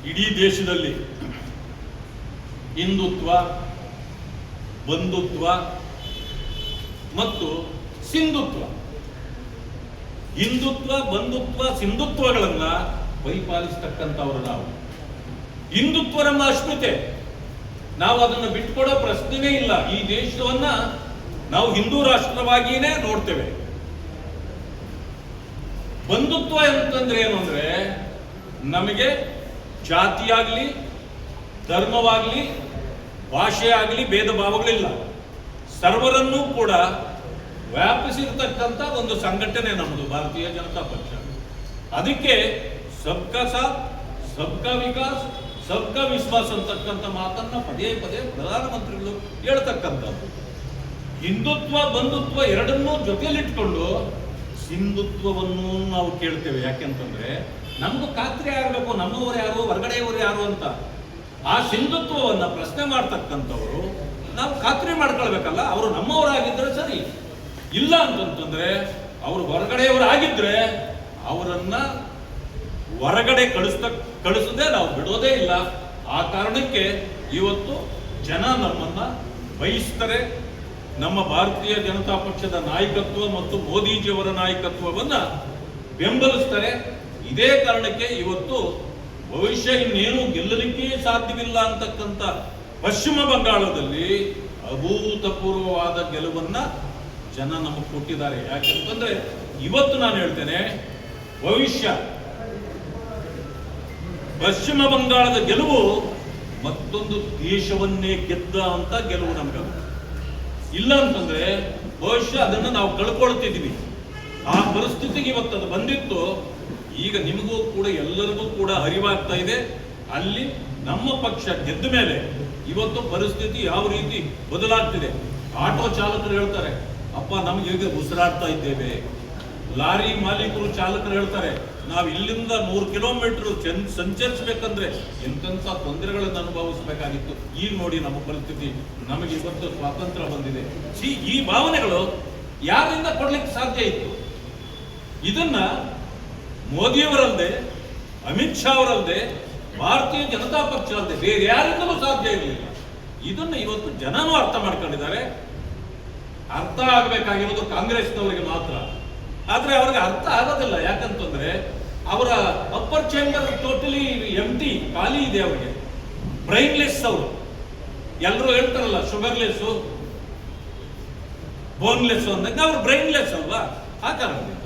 ಇಡೀ ದೇಶದಲ್ಲಿ ಹಿಂದುತ್ವ, ಬಂಧುತ್ವ ಮತ್ತು ಸಿಂಧುತ್ವ, ಹಿಂದುತ್ವ, ಬಂಧುತ್ವ, ಸಿಂಧುತ್ವಗಳನ್ನ ಪರಿಪಾಲಿಸತಕ್ಕಂಥವರು ನಾವು. ಹಿಂದುತ್ವ ನಮ್ಮ ಅಸ್ಮಿತೆ, ನಾವು ಅದನ್ನು ಬಿಟ್ಕೊಡೋ ಪ್ರಶ್ನೆನೇ ಇಲ್ಲ. ಈ ದೇಶವನ್ನ ನಾವು ಹಿಂದೂ ರಾಷ್ಟ್ರವಾಗಿಯೇ ನೋಡ್ತೇವೆ. ಬಂಧುತ್ವ ಅಂತಂದ್ರೆ ಏನು ಅಂದ್ರೆ, ನಮಗೆ ಜಾತಿಯಾಗ್ಲಿ, ಧರ್ಮವಾಗ್ಲಿ, ಭಾಷೆ ಆಗಲಿ ಭೇದ ಭಾವಗಳಿಲ್ಲ. ಸರ್ವರನ್ನೂ ಕೂಡ ವ್ಯಾಪಿಸಿರ್ತಕ್ಕಂಥ ಒಂದು ಸಂಘಟನೆ ನಮ್ಮದು ಭಾರತೀಯ ಜನತಾ ಪಕ್ಷ. ಅದಕ್ಕೆ ಸಬ್ಕಾ ಸಾಥ್, ಸಬ್ಕಾ ವಿಕಾಸ್, ಸಬ್ಕಾ ವಿಶ್ವಾಸ್ ಅಂತಕ್ಕಂಥ ಮಾತನ್ನ ಪದೇ ಪದೇ ಪ್ರಧಾನಮಂತ್ರಿಗಳು ಹೇಳ್ತಕ್ಕಂಥದ್ದು. ಹಿಂದುತ್ವ, ಬಂಧುತ್ವ ಎರಡನ್ನೂ ಜೊತೆಯಲ್ಲಿಟ್ಕೊಂಡು ಸಿಂಧುತ್ವವನ್ನು ನಾವು ಕೇಳ್ತೇವೆ. ಯಾಕೆಂತಂದ್ರೆ ನಮ್ದು ಖಾತ್ರಿ ಆಗಬೇಕು, ನಮ್ಮವರು ಯಾರು, ಹೊರಗಡೆಯವರು ಯಾರು ಅಂತ. ಆ ಸಿಂಧುತ್ವವನ್ನ ಪ್ರಶ್ನೆ ಮಾಡ್ತಕ್ಕಂಥವರು ನಾವು ಖಾತ್ರಿ ಮಾಡ್ಕೊಳ್ಬೇಕಲ್ಲ. ಅವರು ನಮ್ಮವರಾಗಿದ್ರೆ ಸರಿ, ಇಲ್ಲ ಅಂತಂತಂದ್ರೆ ಅವರು ಹೊರಗಡೆಯವರಾಗಿದ್ರೆ ಅವರನ್ನ ಹೊರಗಡೆ ಕಳಿಸದೆ ನಾವು ಬಿಡೋದೇ ಇಲ್ಲ. ಆ ಕಾರಣಕ್ಕೆ ಇವತ್ತು ಜನ ನಮ್ಮನ್ನ ಬಯಸ್ತಾರೆ. ನಮ್ಮ ಭಾರತೀಯ ಜನತಾ ಪಕ್ಷದ ನಾಯಕತ್ವ ಮತ್ತು ಮೋದಿಜಿಯವರ ನಾಯಕತ್ವವನ್ನ ಬೆಂಬಲಿಸ್ತಾರೆ. ಇದೇ ಕಾರಣಕ್ಕೆ ಇವತ್ತು ಭವಿಷ್ಯ ಇನ್ನೇನು ಗೆಲ್ಲಲಿಕ್ಕೆ ಸಾಧ್ಯವಿಲ್ಲ ಅಂತಕ್ಕಂಥ ಪಶ್ಚಿಮ ಬಂಗಾಳದಲ್ಲಿ ಅಭೂತಪೂರ್ವವಾದ ಗೆಲುವನ್ನ ಜನ ನಮಗೆ ಕೊಟ್ಟಿದ್ದಾರೆ. ಯಾಕೆಂತಂದ್ರೆ ಇವತ್ತು ನಾನು ಹೇಳ್ತೇನೆ, ಭವಿಷ್ಯ ಪಶ್ಚಿಮ ಬಂಗಾಳದ ಗೆಲುವು ಮತ್ತೊಂದು ದೇಶವನ್ನೇ ಗೆದ್ದ ಅಂತ ಗೆಲುವು ನಮ್ಗೆ. ಇಲ್ಲ ಅಂತಂದ್ರೆ ಭವಿಷ್ಯ ಅದನ್ನು ನಾವು ಕಳ್ಕೊಳ್ತಿದ್ವಿ. ಆ ಪರಿಸ್ಥಿತಿಗೆ ಇವತ್ತು ಅದು ಬಂದಿತ್ತು. ಈಗ ನಿಮಗೂ ಕೂಡ ಎಲ್ಲರಿಗೂ ಕೂಡ ಅರಿವಾಗ್ತಾ ಇದೆ. ಅಲ್ಲಿ ನಮ್ಮ ಪಕ್ಷ ಗೆದ್ದ ಮೇಲೆ ಇವತ್ತು ಪರಿಸ್ಥಿತಿ ಯಾವ ರೀತಿ ಬದಲಾಗ್ತಿದೆ. ಆಟೋ ಚಾಲಕರು ಹೇಳ್ತಾರೆ, ಅಪ್ಪ ನಮ್ಗೆ ಈಗ ಉಸಿರಾಡ್ತಾ ಇದ್ದೇವೆ. ಲಾರಿ ಮಾಲೀಕರು, ಚಾಲಕರು ಹೇಳ್ತಾರೆ, ನಾವು ಇಲ್ಲಿಂದ 100 ಕಿಲೋಮೀಟರ್ ಸಂಚರಿಸಬೇಕಂದ್ರೆ ಎಂತೆಂಥ ತೊಂದರೆಗಳನ್ನು ಅನುಭವಿಸಬೇಕಾಗಿತ್ತು. ಈಗ ನೋಡಿ ನಮ್ಮ ಪರಿಸ್ಥಿತಿ, ನಮಗೆ ಇವತ್ತು ಸ್ವಾತಂತ್ರ್ಯ ಬಂದಿದೆ. ಈ ಭಾವನೆಗಳು ಯಾರಿಂದ ಕೊಡ್ಲಿಕ್ಕೆ ಸಾಧ್ಯ ಇತ್ತು? ಇದನ್ನ ಮೋದಿಯವರಲ್ಲದೆ, ಅಮಿತ್ ಶಾ ಅವರಲ್ಲದೆ, ಭಾರತೀಯ ಜನತಾ ಪಕ್ಷ ಅಲ್ಲದೆ ಬೇರೆ ಯಾರಿಂದಲೂ ಸಾಧ್ಯ ಇರಲಿಲ್ಲ. ಇದನ್ನು ಇವತ್ತು ಜನನೂ ಅರ್ಥ ಮಾಡ್ಕೊಂಡಿದ್ದಾರೆ. ಅರ್ಥ ಆಗಬೇಕಾಗಿರೋದು ಕಾಂಗ್ರೆಸ್ನವರಿಗೆ ಮಾತ್ರ. ಆದ್ರೆ ಅವ್ರಿಗೆ ಅರ್ಥ ಆಗೋದಿಲ್ಲ. ಯಾಕಂತಂದ್ರೆ ಅವರ ಅಪ್ಪರ್ ಚೇಂಬರ್ ಟೋಟಲಿ ಎಂಟಿ, ಖಾಲಿ ಇದೆ. ಅವರಿಗೆ ಬ್ರೈನ್ಲೆಸ್. ಅವರು ಎಲ್ಲರೂ ಹೇಳ್ತಾರಲ್ಲ ಶುಗರ್ಲೆಸ್, ಬೋನ್ಲೆಸ್ ಅಂದಾಗ ಅವ್ರು ಬ್ರೈನ್ಲೆಸ್ ಅಲ್ವಾ. ಆ ಕಾರಣದಿಂದ